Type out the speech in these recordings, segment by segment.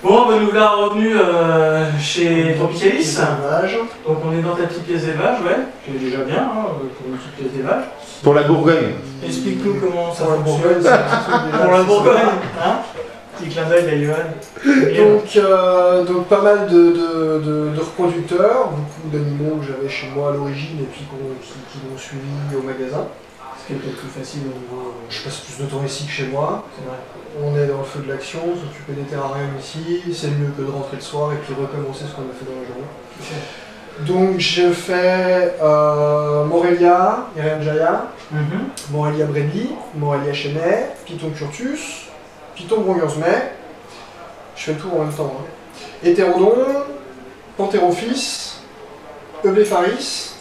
Bon, ben nous voilà revenus chez Tropicalis. Donc on est dans ta petite pièce d'élevage, ouais. Qui est déjà bien, hein, pour une petite pièce d'élevage. Pour la Bourgogne. Explique-nous comment ça fonctionne. Pour la Bourgogne, hein. Petit clin d'œil d'Ayohan. Donc pas mal de reproducteurs, beaucoup d'animaux que j'avais chez moi à l'origine et puis qui m'ont suivi au magasin. Ce qui est peut-être plus facile au niveau... Je passe plus de temps ici que chez moi. C'est vrai. On est dans le feu de l'action, s'occuper des terrariums ici, c'est mieux que de rentrer le soir et puis recommencer ce qu'on a fait dans la journée. Okay. Donc je fais Morelia, Irian Morelia Bredli, Morelia Chenet, Python Curtus, Python Bronguersmay. Je fais le tour en même temps. Hein. Hétérodon, Panthérophis, Eublepharis,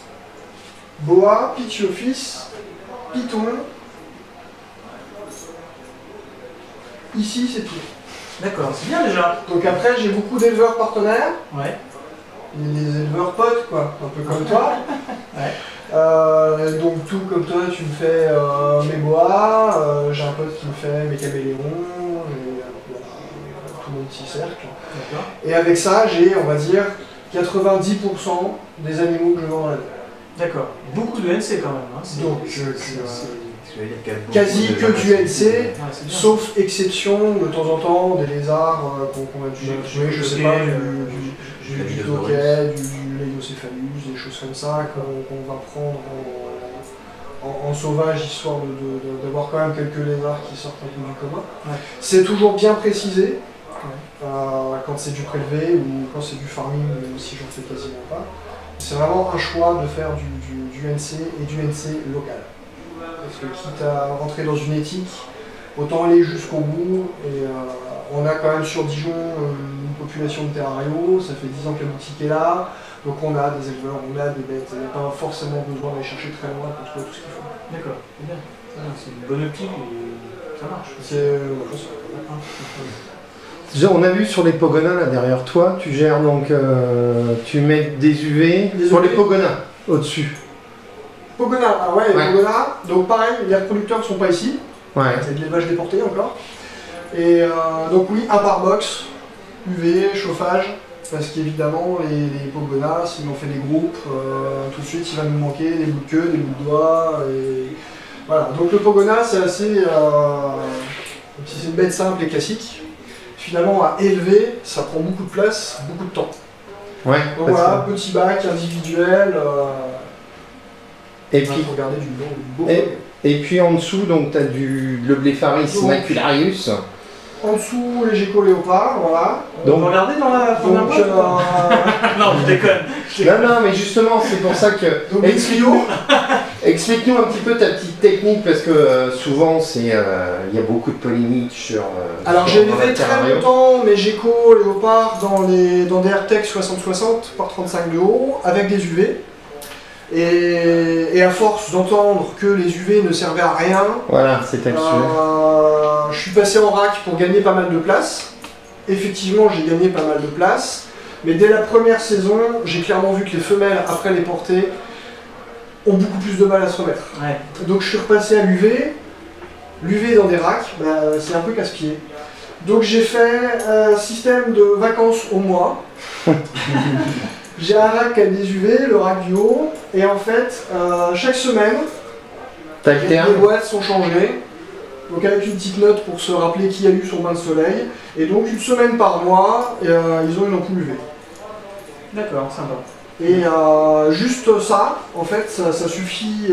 Boa, Pythiophis, Python. Ici, c'est tout. D'accord, c'est bien déjà. Donc après, j'ai beaucoup d'éleveurs partenaires. Ouais. Les éleveurs potes, quoi, un peu comme toi. Ouais. Donc tout comme toi, tu me fais mes bois, j'ai un pote qui me fait mes caméléons, et voilà, tout mon petit cercle. Et avec ça, j'ai, on va dire, 90% des animaux que je vends dans l'année. D'accord. Beaucoup de NC quand même. Hein. Donc, quasi que du NC, sauf exception de temps en temps des lézards qu'on a dû tuer, je sais pas, du toquet, du Leiocéphalus, des choses comme ça qu'on va prendre en sauvage, histoire d'avoir quand même quelques lézards qui sortent un peu du commun. Ouais. C'est toujours bien précisé, quand c'est du prélevé ou quand c'est du farming, même si j'en fais quasiment pas. C'est vraiment un choix de faire du NC et du NC local. Parce que quitte à rentrer dans une éthique, autant aller jusqu'au bout. Et on a quand même sur Dijon une population de terrarios, ça fait 10 ans que la boutique est là. Donc on a des éleveurs, on a des bêtes, il n'y a pas forcément besoin d'aller chercher très loin pour trouver tout ce qu'il faut. D'accord, c'est bien. C'est une bonne optique et ça marche. On a vu sur les pogonas là derrière toi, tu gères donc, tu mets des UV sur les pogonas au-dessus. Pogonas, ah ouais, les pogonas, donc pareil, les reproducteurs ne sont pas ici, c'est de l'élevage déporté encore. Et donc oui, un par box, UV, chauffage, parce qu'évidemment les pogonas, si on fait des groupes, tout de suite il va nous manquer des bouts de queue, des bouts de doigts, et voilà. Donc le pogona c'est assez, c'est une bête simple et classique. Finalement à élever, ça prend beaucoup de place, beaucoup de temps. Ouais, donc voilà, petit bac individuel. Et puis, regarder du beau et puis en dessous, donc tu as du Eublepharis macularius. En dessous, les geckos léopards, voilà. Donc, on regardez dans la première boîte non, je déconne. Non, mais justement, c'est pour ça que... Explique-nous un petit peu ta petite technique, parce que souvent, il y a beaucoup de polémiques sur... Alors, j'ai élevé très longtemps mes geckos léopards dans des AirTech 60-60 par 35 de haut, avec des UV. Et à force d'entendre que les UV ne servaient à rien, voilà, c'est je suis passé en rack pour gagner pas mal de place. Effectivement, j'ai gagné pas mal de place, mais dès la première saison, j'ai clairement vu que les femelles, après les portées, ont beaucoup plus de mal à se remettre. Ouais. Donc je suis repassé à l'UV. L'UV dans des racks, c'est un peu casse-pied. Donc j'ai fait un système de vacances au mois. J'ai un rack avec des UV, le rack du haut, et en fait, chaque semaine, les boîtes sont changées. Donc avec une petite note pour se rappeler qui a eu son bain de soleil. Et donc une semaine par mois, ils ont une ampoule UV. D'accord, sympa. Et juste ça, en fait, ça suffit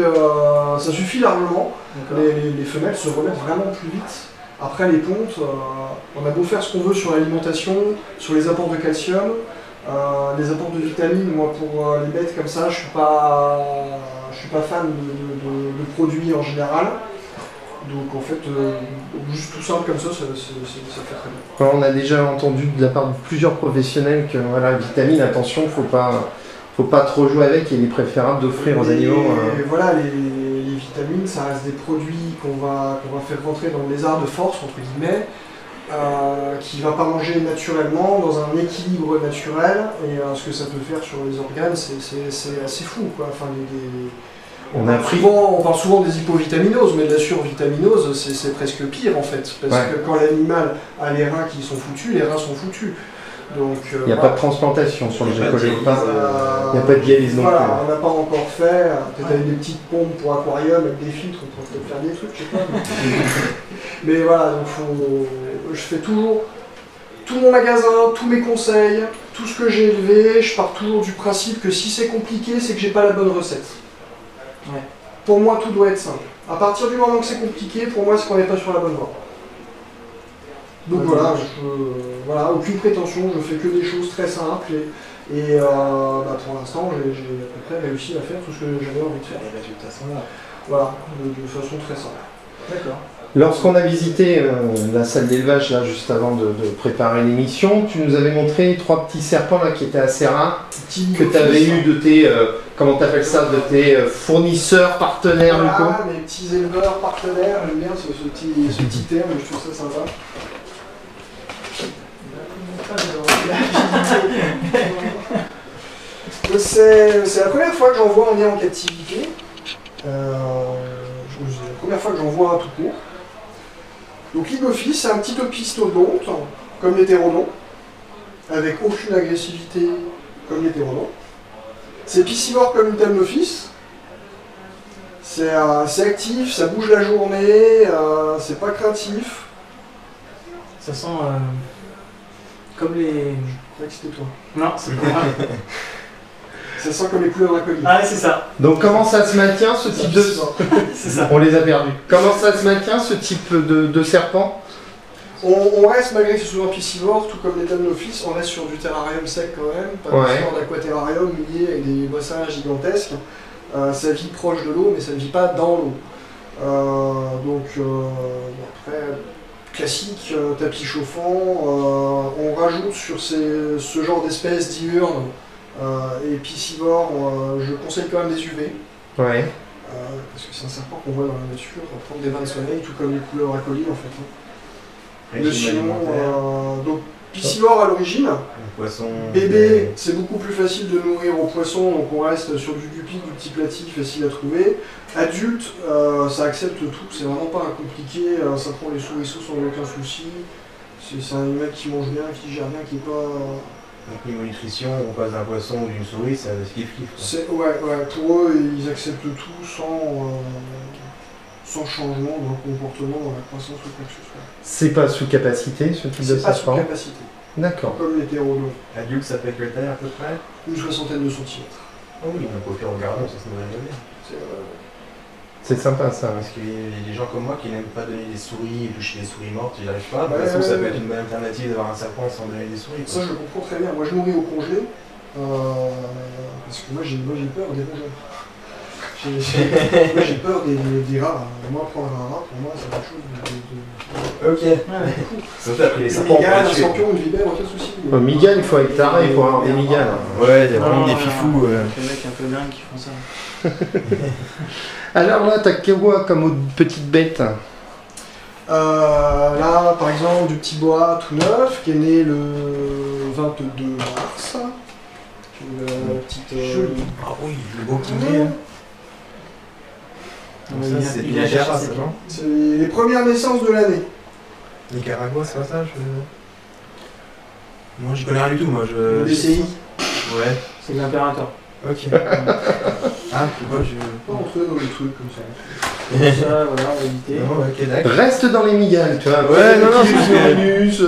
largement. Les femelles se remettent vraiment plus vite. Après les pontes, on a beau faire ce qu'on veut sur l'alimentation, sur les apports de calcium, les apports de vitamines. Moi, pour les bêtes comme ça, je suis pas fan de produits en général. Donc en fait, juste tout simple comme ça fait très bien. On a déjà entendu de la part de plusieurs professionnels que voilà, la vitamine, attention, faut pas trop jouer avec, il est préférable d'offrir aux animaux. Voilà, les vitamines, ça reste des produits qu'on va faire rentrer dans le lézard de force, entre guillemets, qui ne va pas manger naturellement, dans un équilibre naturel, et ce que ça peut faire sur les organes, c'est assez fou, quoi. Enfin, On a pris... On parle souvent des hypovitaminoses, mais de la survitaminose, c'est presque pire en fait. Parce que quand l'animal a les reins qui sont foutus, les reins sont foutus. Donc, il n'y a pas de transplantation sur le gécoléopard. Il n'y a pas de dialyse non plus. Voilà, on n'a pas encore fait. Peut-être avec des petites pompes pour aquarium, avec des filtres, on pourrait peut-être faire des trucs, je sais pas. Mais voilà, donc je fais toujours tout mon magasin, tous mes conseils, tout ce que j'ai élevé, je pars toujours du principe que si c'est compliqué, c'est que j'ai pas la bonne recette. Ouais. Pour moi, tout doit être simple. À partir du moment que c'est compliqué, pour moi, c'est qu'on n'est pas sur la bonne voie. Donc voilà, voilà, aucune prétention, je fais que des choses très simples et pour l'instant, j'ai à peu près réussi à faire tout ce que j'avais envie de faire. Les résultats sont là. Voilà, de façon très simple. D'accord. Lorsqu'on a visité la salle d'élevage là juste avant de préparer l'émission, tu nous avais montré 3 petits serpents là qui étaient assez rares, que tu avais eu de tes, comment t'appelles ça, de tes fournisseurs, partenaires voilà, locaux. Mes petits éleveurs, partenaires, j'aime bien ce petit terme, je trouve ça sympa. C'est la première fois que j'en vois un nez en captivité. C'est la première fois que j'en vois un tout court. Donc l'Igophyse, c'est un petit opistodonte, comme l'hétérodon, avec aucune agressivité comme l'hétérodon. C'est piscivore comme une Thamnophis. C'est actif, ça bouge la journée, c'est pas craintif. Ça sent comme les... Je croyais que c'était toi. Non, c'est pas moi. Ça sent comme les couleurs d'inconnu. Ah c'est ça. Donc comment ça se maintient ce type de... C'est ça. On les a perdus. Comment ça se maintient ce type de serpent? On reste, malgré que ce soit un piscivore, tout comme les Thamnophis, on reste sur du terrarium sec quand même, pas de sorte d'aquaterrarium lié avec des boissins gigantesques. Ça vit proche de l'eau, mais ça ne vit pas dans l'eau. Après, classique, tapis chauffant, on rajoute sur ce genre d'espèces diurnes et piscivores, je conseille quand même des UV. Ouais. Parce que c'est un serpent qu'on voit dans la nature, prendre des bains de soleil, tout comme les couleurs acolytes en fait. Donc piscivore à l'origine, bébé c'est beaucoup plus facile de nourrir aux poissons, donc on reste sur du guppy, du petit platy, facile à trouver. Adulte, ça accepte tout, c'est vraiment pas compliqué, ça prend les soubresauts sans aucun souci. C'est un animal qui mange bien, qui digère bien, qui est pas... Donc niveau nutrition, on passe d'un poisson ou d'une souris, ça kiff. Ouais, pour eux, ils acceptent tout sans changement dans le comportement, dans la croissance ou quoi que ce soit. C'est pas sous capacité ce type de C'est pas serpent? sous capacité. D'accord. Comme l'hétérodon. Adulte, ça fait quelle taille à peu près? Une 60aine de centimètres. Oh oui, donc au pire, regardons, ça se nourrit bien. C'est sympa ça. Parce qu'il y a des gens comme moi qui n'aiment pas donner des souris, toucher des souris mortes, j'y arrive pas. De toute Ouais, façon, ça peut être une bonne alternative d'avoir un serpent sans donner des souris. Ça, je comprends très bien. Moi, je nourris au congelé. Parce que moi, j'ai peur des rongeurs. Moi, j'ai peur des rats. Moi, prendre un rat, pour moi, c'est quelque chose de... Ok. Surtout après les serpents. Migale, un scorpion, une vipère, aucun souci. Migale, il faut être taré, il faut avoir des migales. Ouais, il y a vraiment des fifous. Les mecs un peu dingues qui font ça. Alors là, t'as quoi comme autre petite bête? Là, par exemple, du petit boa tout neuf, qui est né le 22 mars. Une petite... Ah oui, le beau petit Il a cherché ça. C'est les premières naissances de l'année. Nicaragua, c'est pas ça Moi, j'y connais rien du tout, moi. Le DCI. Ouais. C'est l'impérateur. Ok. Ah, moi, je... Pas entrer dans des trucs comme ça. Comme ça, voilà, on va éviter. Non, ok, d'accord. Reste dans les migales, tu vois. Ouais, non, Petit Uranus,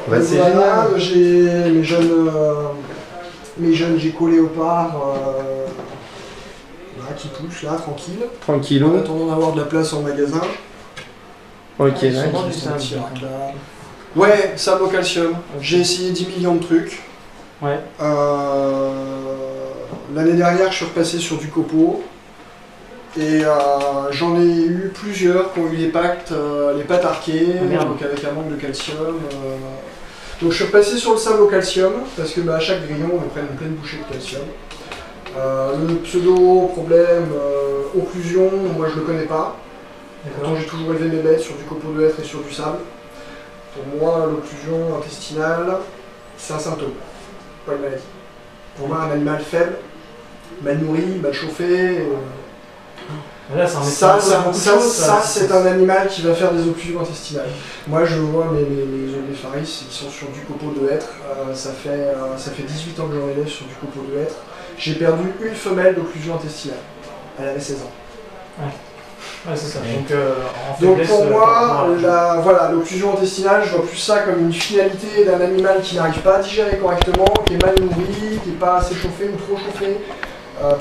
bah, c'est Voilà, génial. j'ai mes jeunes géco-léopards qui poussent là, tranquille. En Tranquillou. attendant d'avoir de la place en magasin. Ok, Ils sont là. dans du Ils sont sable. petits racks, là. Ouais, sable au calcium. J'ai essayé 10 millions de trucs. Ouais. L'année dernière, je suis repassé sur du copeau. Et j'en ai eu plusieurs qui ont eu les pattes arquées, Merde. donc avec un manque de calcium. Donc je suis repassé sur le sable au calcium, parce que à chaque grillon, on prend une pleine bouchée de calcium. Le pseudo-problème, occlusion, moi je le connais pas. Pourtant j'ai toujours élevé mes bêtes sur du copeau de hêtre et sur du sable. Pour moi, l'occlusion intestinale, c'est un symptôme, pas une maladie. Pour moi, un animal faible, mal nourri, mal chauffé. Là, ça, c'est un animal qui va faire des occlusions intestinales. Moi, je vois mes oléopharis, ils sont sur du copeau de hêtre. Ça fait 18 ans que j'en élève sur du copeau de hêtre. J'ai perdu une femelle d'occlusion intestinale. Elle avait 16 ans. Ouais, c'est ça. Donc pour moi, l'occlusion intestinale, je vois plus ça comme une finalité d'un animal qui n'arrive pas à digérer correctement, qui est mal nourri, qui n'est pas assez chauffé ou trop chauffé.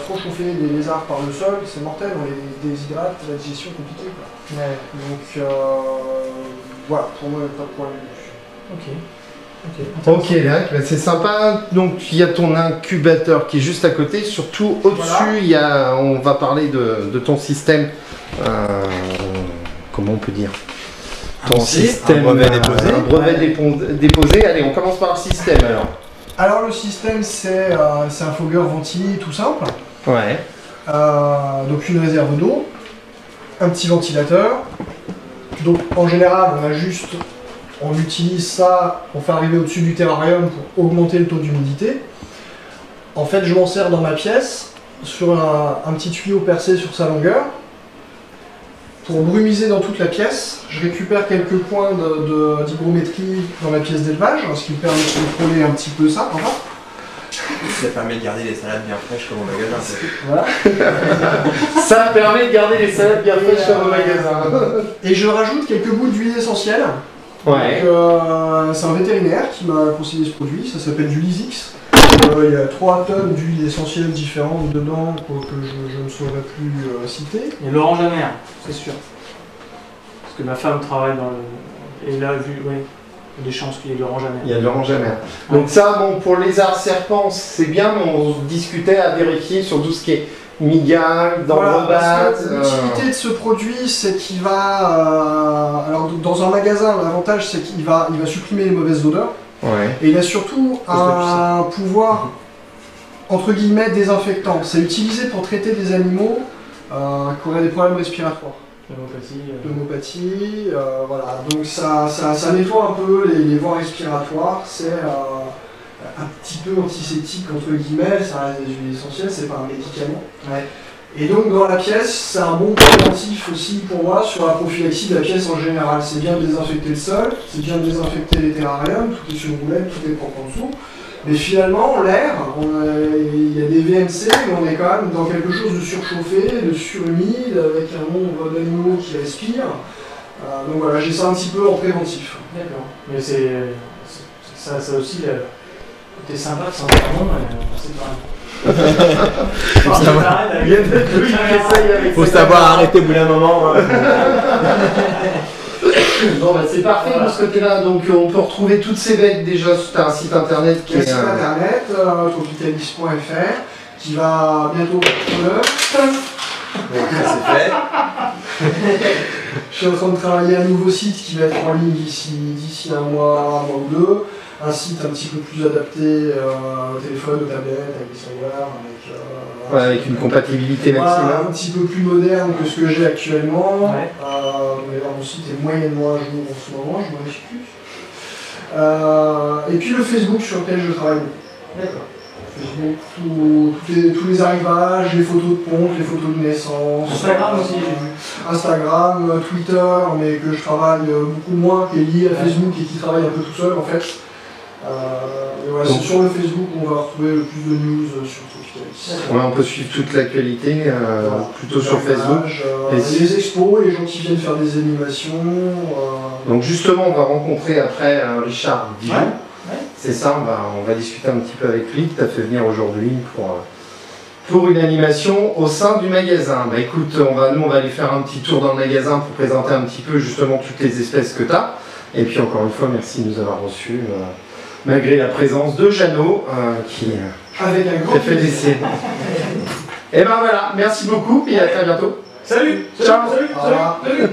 Trop chauffer les lézards par le sol, c'est mortel, on les déshydrate, la digestion est compliquée. Quoi. Ouais. Donc voilà, pour moi, pas de problème dessus. Ok, là, c'est sympa. Donc il y a ton incubateur qui est juste à côté. Surtout au-dessus, on va parler de ton système. Comment on peut dire? Ton système. Un brevet déposé. Un brevet déposé. Allez, on commence par le système alors. Alors le système, c'est un fogueur ventilé tout simple. Ouais. Donc une réserve d'eau, un petit ventilateur. Donc en général, on utilise ça pour faire arriver au-dessus du terrarium pour augmenter le taux d'humidité. En fait, je m'en sers dans ma pièce sur un petit tuyau percé sur sa longueur. Pour brumiser dans toute la pièce, je récupère quelques points d'hygrométrie dans la pièce d'élevage, ce qui me permet de contrôler un petit peu ça. Ça permet de garder les salades bien fraîches comme au magasin. Voilà. Ça permet de garder les salades bien fraîches comme au magasin. Et je rajoute quelques bouts d'huile essentielle. Ouais. C'est un vétérinaire qui m'a conseillé ce produit, ça s'appelle du Lysix. Il y a 3 tonnes d'huiles essentielles différentes dedans que je ne saurais plus citer. Il y a l'orange amère, c'est sûr. Parce que ma femme travaille dans le... Et là, vu, oui, il y a des chances qu'il y ait de l'orange amère. Il y a de l'orange amère. Donc ça, bon, pour lézards serpents, c'est bien, mais on discutait à vérifier sur tout ce qui est migale, d'embrebat. L'utilité de ce produit, c'est qu'il va... alors dans un magasin, l'avantage c'est qu'il va supprimer les mauvaises odeurs. Ouais. Et il a surtout un pouvoir, entre guillemets, désinfectant. C'est utilisé pour traiter des animaux qui auraient des problèmes respiratoires. Pneumopathie, voilà. Donc ça nettoie un peu les voies respiratoires. C'est un petit peu antiseptique, entre guillemets. Ça reste des huiles essentielles, c'est pas un médicament. Ouais. Et donc dans la pièce, c'est un bon préventif aussi pour moi sur la prophylaxie de la pièce en général. C'est bien de désinfecter le sol, c'est bien de désinfecter les terrariums, tout est sur roulette, tout est propre en dessous. Mais finalement, l'air, il y a des VMC, mais on est quand même dans quelque chose de surchauffé, de surhumide, avec un nombre d'animaux qui respirent. Donc voilà, j'ai ça un petit peu en préventif. D'accord. Mais ça aussi, le côté sympa de sentir bon, c'est pas... Faut savoir arrêter au bout d'un moment. Bon, bah, c'est parfait de ce côté-là. Donc on peut retrouver toutes ces bêtes déjà sur un site internet qui est. Un site internet, tropicaliste.fr, qui va bientôt. Donc ça c'est fait. Je suis en train de travailler un nouveau site qui va être en ligne d'ici un mois ou deux. Un site un petit peu plus adapté au téléphone, aux tablettes, avec des serveurs, avec une compatibilité maximum. Un petit peu plus moderne que ce que j'ai actuellement. Ouais. Mon site est moyennement à jour en ce moment, je m'en excuse. Et puis le Facebook sur lequel je travaille. D'accord. Facebook, tous les arrivages, les photos de pompe, les photos de naissance. Instagram aussi, j'ai vu. Instagram, Twitter, mais que je travaille beaucoup moins, qui est lié à Facebook et qui travaille un peu tout seul en fait. Voilà, c'est sur le Facebook où on va retrouver le plus de news sur Tropicaliste. Ouais, on peut suivre toute l'actualité plutôt sur Facebook. Les expos, les gens qui viennent faire des animations. Donc justement, on va rencontrer après Richard Dijon. Ouais. C'est ça, on va discuter un petit peu avec lui, que tu as fait venir aujourd'hui pour une animation au sein du magasin. Bah écoute, nous on va aller faire un petit tour dans le magasin pour présenter un petit peu justement toutes les espèces que tu as. Et puis encore une fois, merci de nous avoir reçus. Malgré la présence de Jeannot qui a fait l'essai. Et ben voilà, merci beaucoup et à très bientôt. Salut. Ciao. Salut.